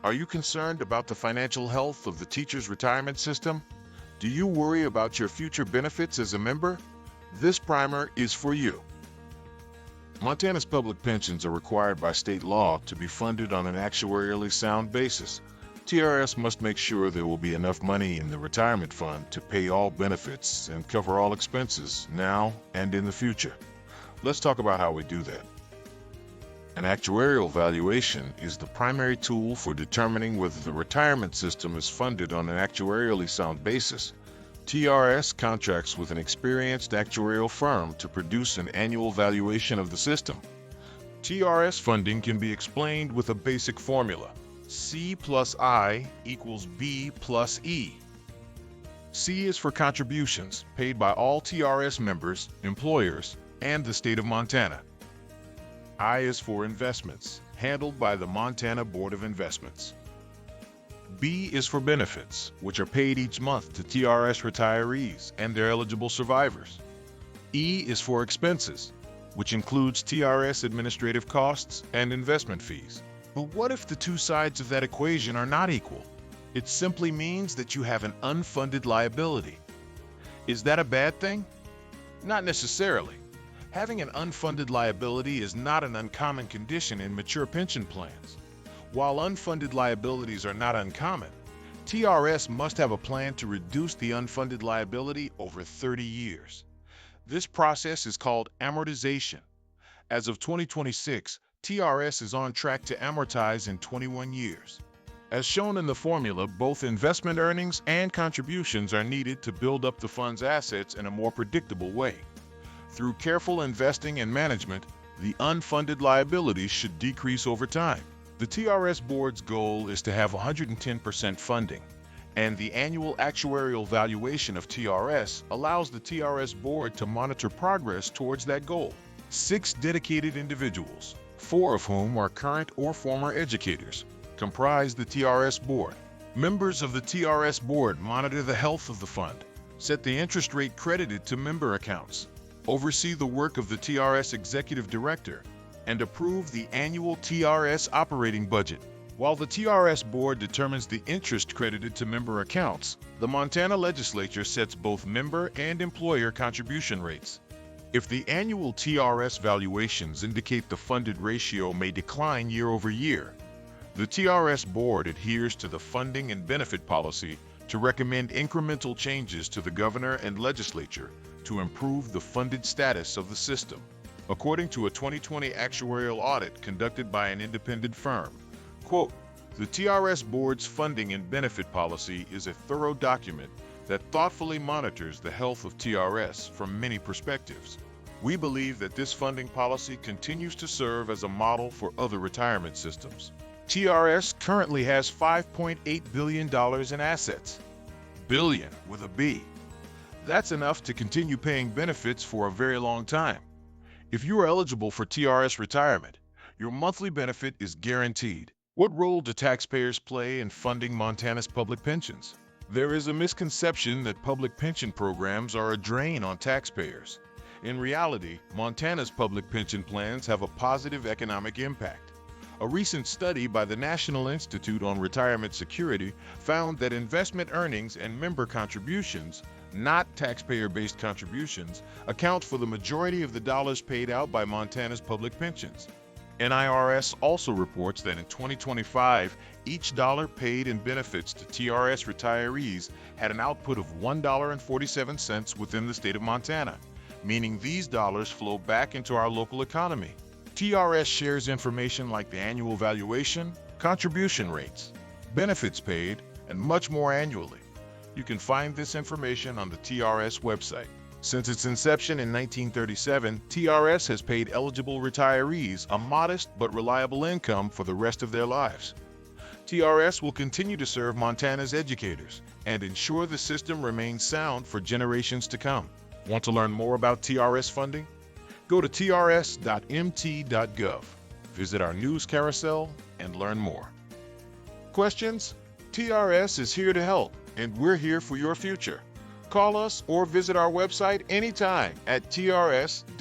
Are you concerned about the financial health of the teacher's retirement system? Do you worry about your future benefits as a member? This primer is for you. Montana's public pensions are required by state law to be funded on an actuarially sound basis. TRS must make sure there will be enough money in the retirement fund to pay all benefits and cover all expenses now and in the future. Let's talk about how we do that. An actuarial valuation is the primary tool for determining whether the retirement system is funded on an actuarially sound basis. TRS contracts with an experienced actuarial firm to produce an annual valuation of the system. TRS funding can be explained with a basic formula. C plus I equals B plus E. C is for contributions paid by all TRS members, employers, and the state of Montana. I is for investments, handled by the Montana Board of Investments. B is for benefits, which are paid each month to TRS retirees and their eligible survivors. E is for expenses, which includes TRS administrative costs and investment fees. But what if the two sides of that equation are not equal? It simply means that you have an unfunded liability. Is that a bad thing? Not necessarily. Having an unfunded liability is not an uncommon condition in mature pension plans. While unfunded liabilities are not uncommon, TRS must have a plan to reduce the unfunded liability over 30 years. This process is called amortization. As of 2026, TRS is on track to amortize in 21 years. As shown in the formula, both investment earnings and contributions are needed to build up the fund's assets in a more predictable way. Through careful investing and management, the unfunded liabilities should decrease over time. The TRS Board's goal is to have 110% funding, and the annual actuarial valuation of TRS allows the TRS Board to monitor progress towards that goal. 6 dedicated individuals, 4 of whom are current or former educators, comprise the TRS Board. Members of the TRS Board monitor the health of the fund, set the interest rate credited to member accounts, oversee the work of the TRS Executive Director, and approve the annual TRS operating budget. While the TRS Board determines the interest credited to member accounts, the Montana Legislature sets both member and employer contribution rates. If the annual TRS valuations indicate the funded ratio may decline year over year, the TRS Board adheres to the funding and benefit policy to recommend incremental changes to the Governor and Legislature to improve the funded status of the system. According to a 2020 actuarial audit conducted by an independent firm, quote, "The TRS Board's funding and benefit policy is a thorough document that thoughtfully monitors the health of TRS from many perspectives. We believe that this funding policy continues to serve as a model for other retirement systems." TRS currently has $5.8 billion in assets. Billion with a B. That's enough to continue paying benefits for a very long time. If you are eligible for TRS retirement, your monthly benefit is guaranteed. What role do taxpayers play in funding Montana's public pensions? There is a misconception that public pension programs are a drain on taxpayers. In reality, Montana's public pension plans have a positive economic impact. A recent study by the National Institute on Retirement Security found that investment earnings and member contributions, not taxpayer-based contributions, account for the majority of the dollars paid out by Montana's public pensions. NIRS also reports that in 2025, each dollar paid in benefits to TRS retirees had an output of $1.47 within the state of Montana, meaning these dollars flow back into our local economy. TRS shares information like the annual valuation, contribution rates, benefits paid, and much more annually. You can find this information on the TRS website. Since its inception in 1937, TRS has paid eligible retirees a modest but reliable income for the rest of their lives. TRS will continue to serve Montana's educators and ensure the system remains sound for generations to come. Want to learn more about TRS funding? Go to trs.mt.gov, visit our news carousel, and learn more. Questions? TRS is here to help, and we're here for your future. Call us or visit our website anytime at trs.mt.gov.